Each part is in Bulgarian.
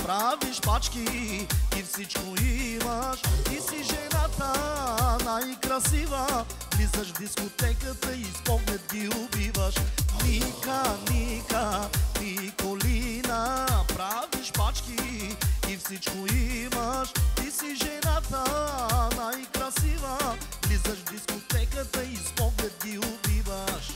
правиш пачки и всичко имаш. Ти си жената най-красива, влизаш в дискотеката и с поглед ги убиваш. Ника, Ника, Николина, правиш пачки и всичко имаш. Ти си жената най-красива, влизаш в дискотеката и с поглед ги убиваш.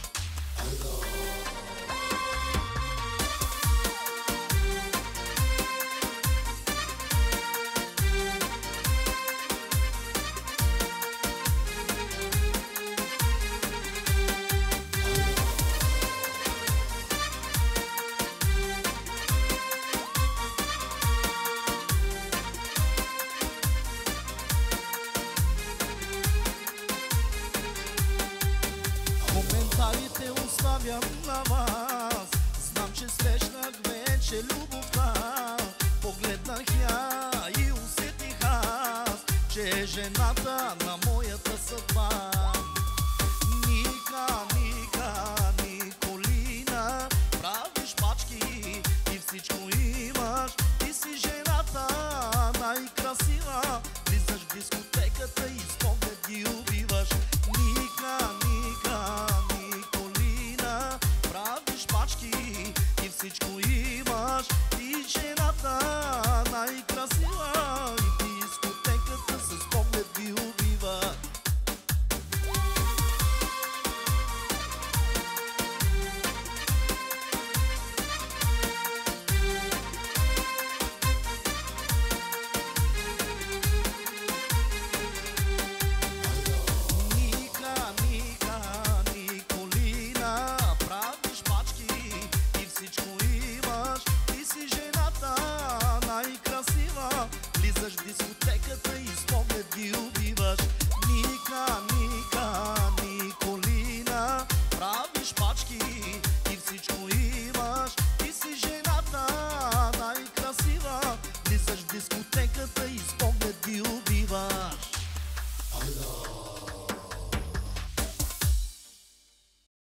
Коментарите оставям на вас. Знам, че срещнах вече любовта. Погледнах я и усетих аз, че е жената на моята съдба. Ника, Ника, Николина, правиш пачки и всичко имаш. Ти си жената най-красива, влизаш в дискотеката и с поглед ги убиваш. Ника, Ника, Николина, правиш пачки и всичко имаш. Ти жената най-красива и в дискотеката с поглед ги убива. Влизаш в дискотеката и с поглед ги убиваш. Ника, Ника, Николина, правиш пачки и всичко имаш. Ти си жената най-красива, влизаш в дискотеката и с поглед ги убиваш.